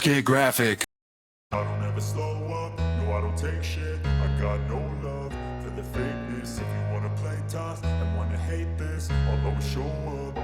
DHK-Graphic. I don't ever slow up, no I don't take shit. I got no love for the fakeness. If you wanna play tough and wanna hate this, I'll always show up.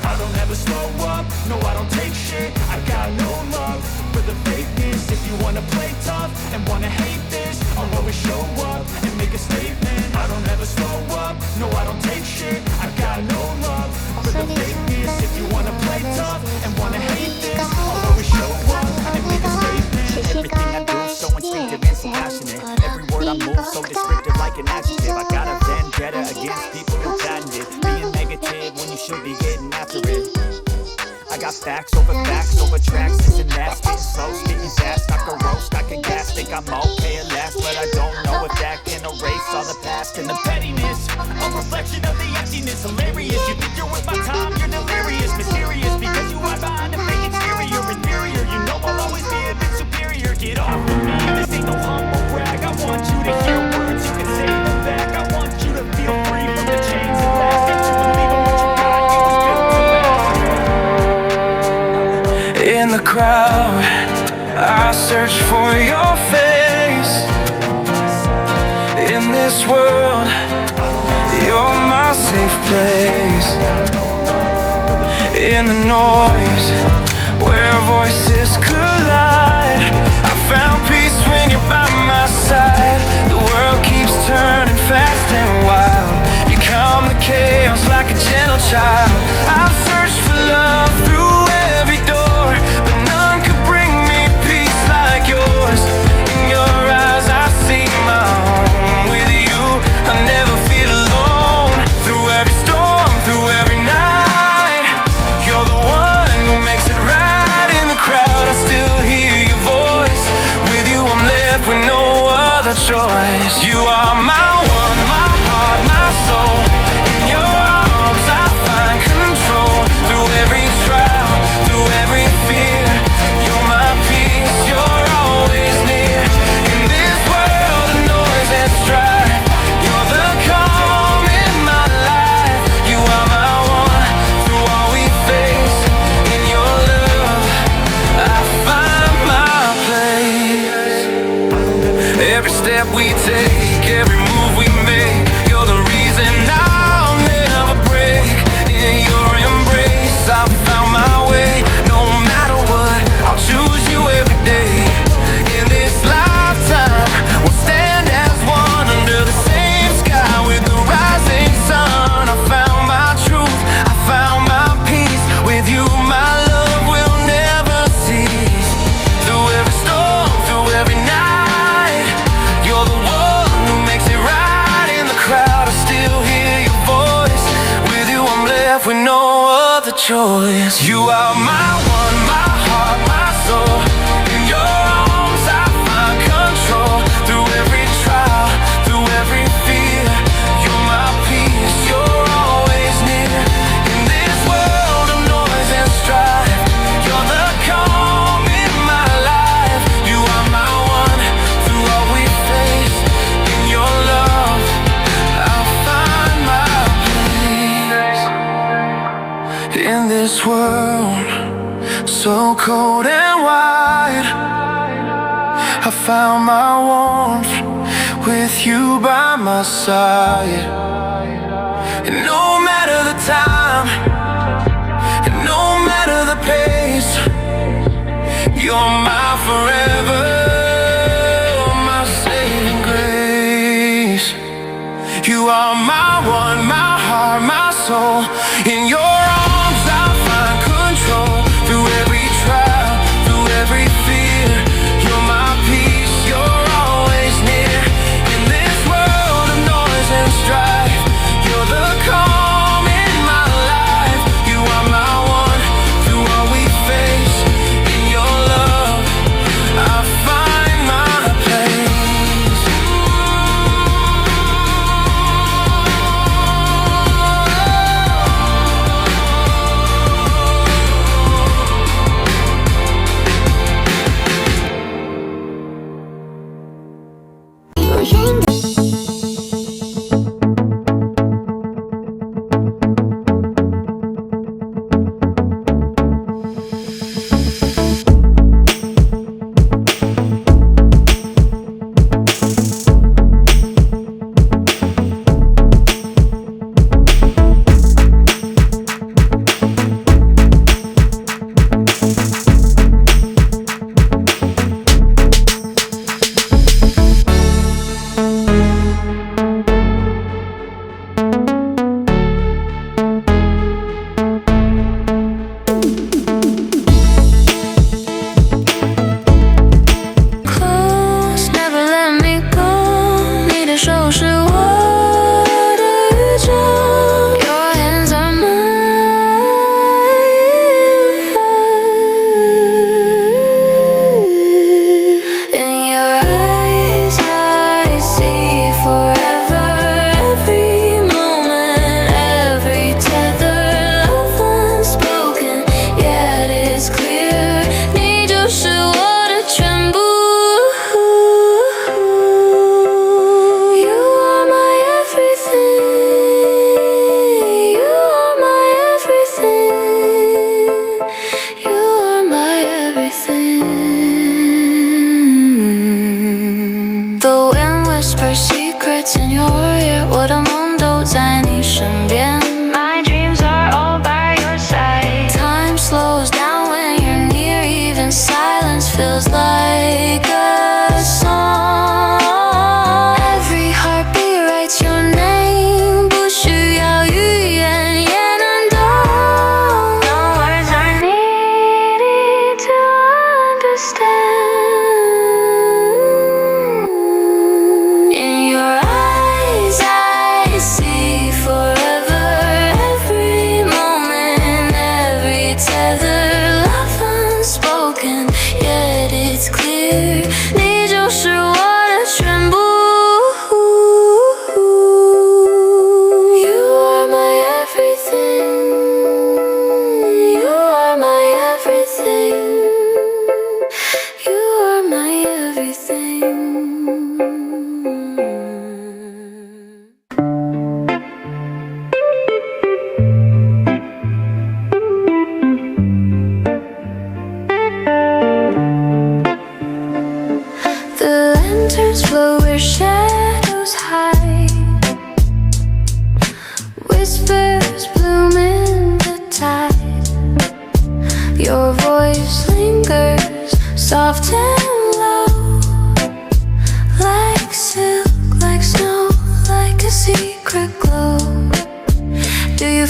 I don't ever slow up, no I don't take shit. I got no love for the fakeness. If you wanna play tough and wanna hate this, I'll always show up and make a statement. I don't ever slow up, no I don't take shit. I got no love for the fakeness. If you wanna play tough and wanna hate this, I'll always show up and make a statement. Everything I do so instinctive and so passionate. Every word I move so descriptive like an adjective. I got a vendetta against people who patented being negative when you should be getting after it. I got facts over tracks, this and that. Spitting slow, spitting fast, I can roast, I can gas. Think I'm okay at last, but I don't know if that can erase all the past and the pettiness. A reflection of the emptiness, hilarious. You think you're worth my time, you're delirious. Mysterious, because you hide behind a fake exterior. Inferior, you know I'll always be a bit superior. Get off of me, this ain't no humble brag. I want you to hear words, you can say them back. I want you to feel free from the chains and last. And to believe in what you got, you was built to last. In the crowd, I search for your face. In this world, you're my safe place. In the noise, where voices collide, I found peace when you're by my side. The world keeps turning fast and wild. You calm the chaos like a gentle child. I've searched for love through every door, but none could bring me peace like yours. In your eyes I see my home. With you I never feel alone. Through every storm, through every night, you're the one who makes it right. In the crowd I still hear your voice. With you I'm left with no other choice. You are my one, my heart, my soul. In your arms I find control. Through every trial, through every fear, you're my peace, you're always near. In this world of noise and strife, you're the calm in my life. You are my one, through all we face. In your love I find my place. Every step we take, every move we make, you're the reason I'll never break. In your embrace I found my way. No matter what, I'll choose you every day. In this lifetime, we'll stand as one under the same sky with the rising sun. I found my truth, I found my peace. With you my love will never cease. Through every storm, through every night, you're the one who makes it right. In the crowd I still hear your voice. With you I'm left with no other choice. You are my one, my heart, my soul. In your arms I find control. Through every trial, through every fear, you're my peace, you're always near. In this world of noise and strife, you're the calm in my life. You are my one, through all we face. In your love I'll find my place. In this world so cold and wide, I found my warmth with you by my side. And no matter the time, and no matter the pace, you're my forever, my saving grace. You are my one, my heart, my soul. In your arms I find control. Through every trial, through every fear, you're my peace, you're always near. In this world of noise and strife, you're the calm in my life. You are my one, through all we face. In your love I find my place.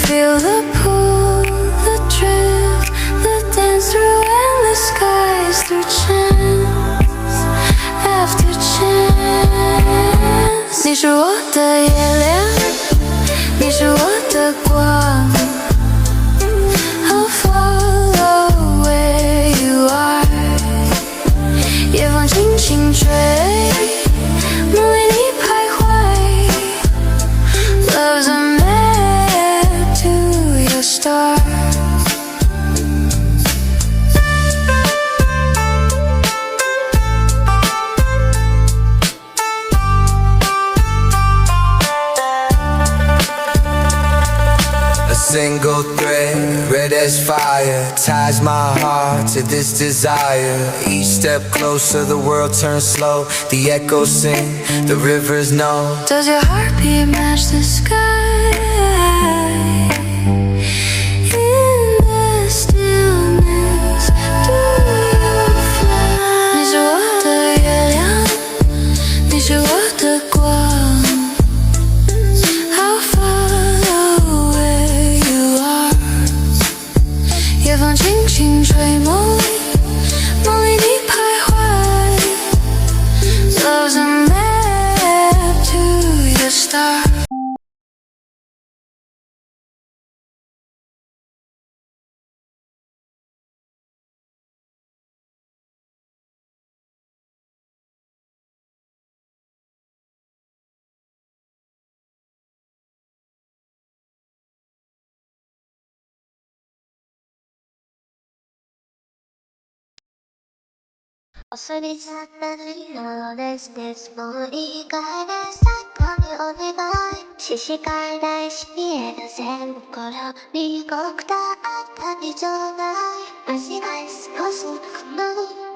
feel the pull, the drift, the dance through endless skies, through chance after chance. 你是我的月亮，你是我的光。I'll follow where you are。夜风轻轻吹，梦里你徘徊。Love's a map to your star。Single thread, red as fire, ties my heart to this desire. Each step closer, the world turns slow. The echoes sing, the rivers know. Does your heartbeat match the sky? In the stillness, do you fly? 你是我的月亮，你是我的光。I'll follow where you are。夜风轻轻吹，梦里你徘徊。Love's a map to your star。忘れちゃったのよですですもういいから最後にお願いししかえないし見える全部これを見ごくたあったにちょうだい味わい少しこの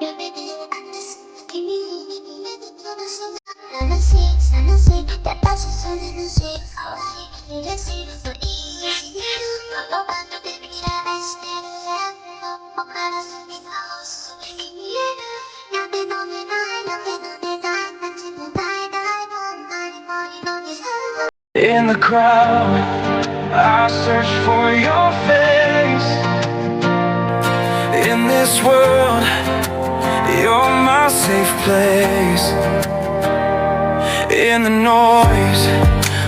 夢にあってす君に夢に楽しい楽しい楽しい私それのし可愛い嬉しいといいしこのバンドで見られしてる全部のおからすみ直す見える夢の願い夢の願い立ち向かいたいもん何も祈りさ In the crowd, I search for your face. In this world, you're my safe place. In the noise,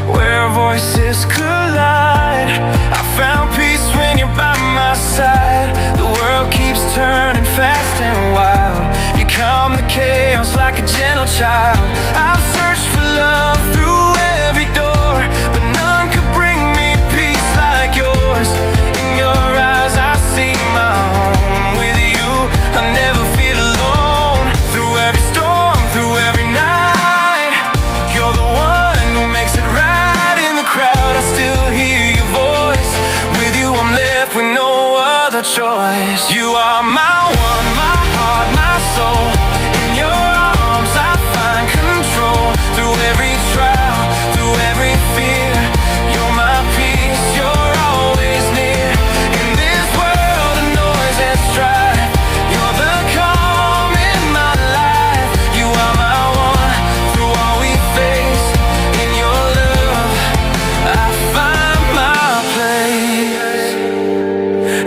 where voices collide, I found peace when you're by my side. The world keeps turning fast and wild. You calm the chaos like a gentle child. I've searched for love through every door, but none could bring me peace like yours. In your eyes I see my home. With you I never feel alone. Through every storm, through every night, you're the one who makes it right. In the crowd I still hear your voice. With you I'm left with no other choice. You are my one, my heart, my soul. In your arms I find control. Through every trial, through every fear, you're my peace, you're always near. In this world of noise and strife, you're the calm in my life. You are my one, through all we face. In your love I find my place.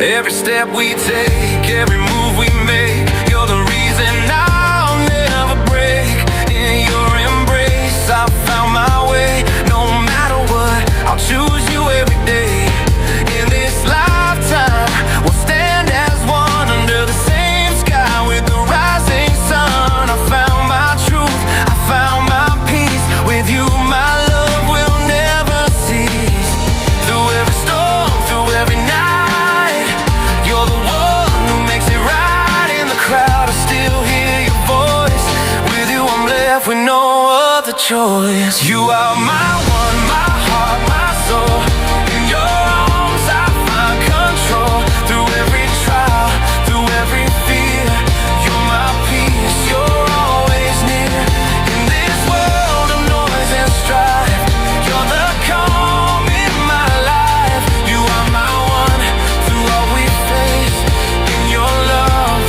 Every step we take, every move we make, you're the reason I'll never break. In your embrace I found my way. No matter what, I'll choose you every day. In this lifetime, we'll stand as one under the same sky with the rising sun. I found my truth, I found my peace. With you my love will never cease. Through every storm, through every night, you're the one who makes it right. In the crowd I still hear your voice. With you I'm left with no other choice. You are my one, my heart, my soul. In your arms I find control. Through every trial, through every fear, you're my peace, you're always near. In this world of noise and strife, you're the calm in my life. You are my one, through all we face. In your love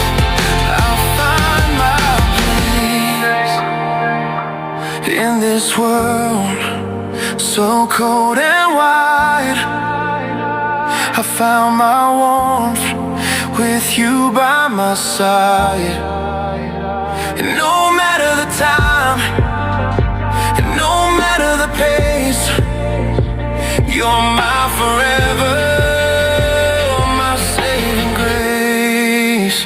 I'll find my place. In this world so cold and wide, I found my warmth with you by my side. And no matter the time, and no matter the pace, you're my forever, my saving grace.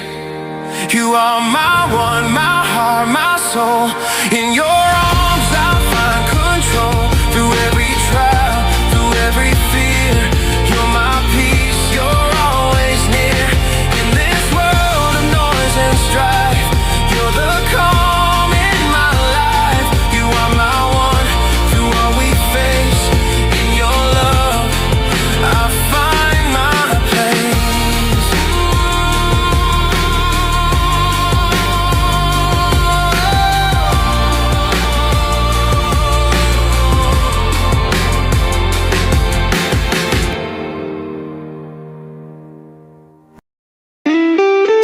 You are my one, my heart, my soul. In your arms I find control. Through every trial, through every fear, you're my peace, you're always near. In this world of noise and strife, you're the calm in my life. You are my one, through all we face. In your love I find my place.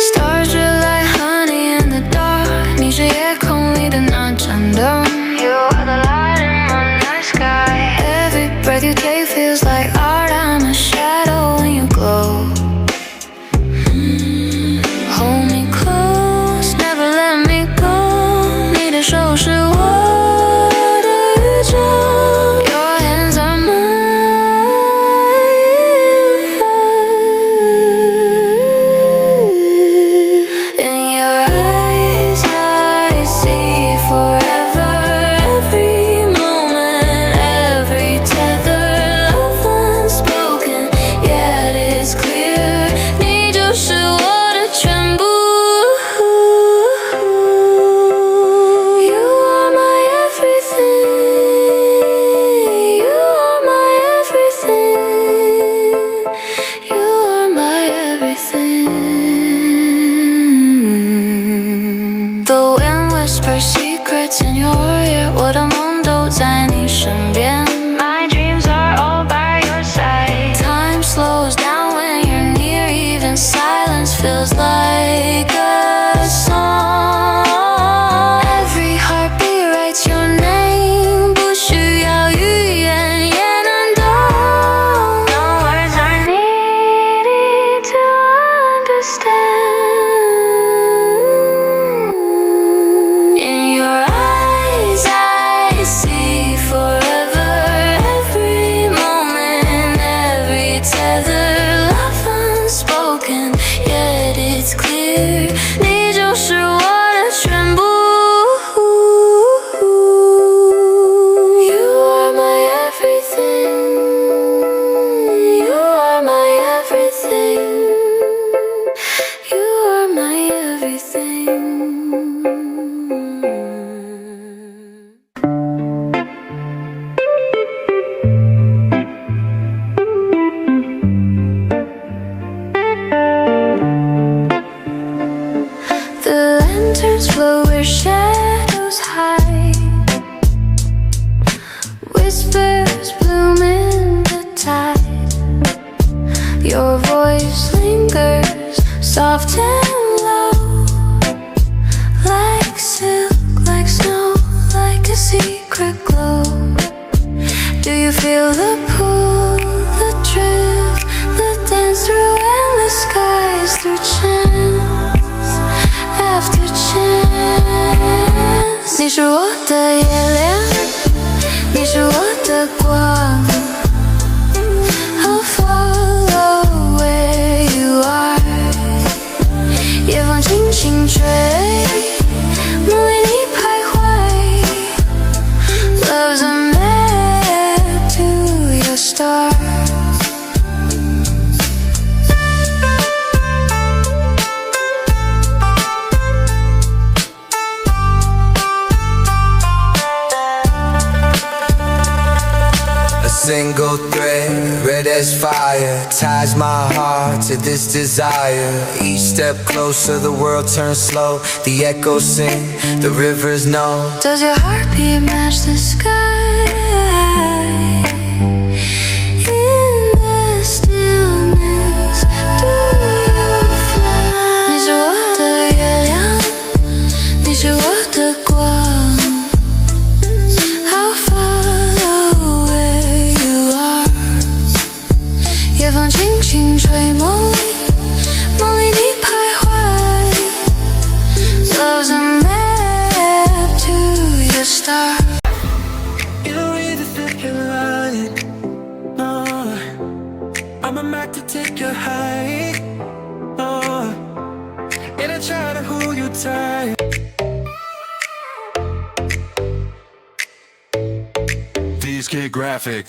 Stars are like honey in the dark. 你是夜空里的那盏灯。You are the light in my night sky. Every breath you take feels like art. I'm a shadow when you glow. Hold me close, never let me go. 你的手是我的宇宙。Your hands are mine. In your eyes I see forever. Every moment, every tether, love unspoken, yet it's clear. 你就是我的全部。You are my everything. You are my everything. You are my everything. The wind whispers secrets in your ear. 我的梦都在你身边。My dreams are all by your side. Time slows down when you're near. Even silence feels like a song. Every heartbeat writes your name. 不需要语言也能懂。No words are needed to understand. In your eyes I see forever. Every moment, every tether, love unspoken, yet it's clear. 你就是我的全部。You are my everything. You are my everything. You are my everything. The lanterns flow where shadows hide. Whispers bloom in the tide. Your voice lingers, soft and low. Like silk, like snow, like a secret glow. Do you feel the pull, the drift, the dance through endless skies, through chance after chance? 你是我的月亮，你是我的光。I'll follow where you are. 夜风轻轻吹，梦里你徘徊。Love's a map to your star. A single thread, red as fire, ties my heart to this desire. Each step closer, the world turns slow. The echoes sing, the rivers know. Does your heartbeat match the sky? In the stillness, do you fly? 你是我的月亮，你是我的光。I'll follow where you are. 夜风轻轻吹，梦里你徘徊。Love's a map to your star. You don't really think you're lying. No, I'm a map to take you high. Oh, and I try to hold you tight. DHK-Graphic.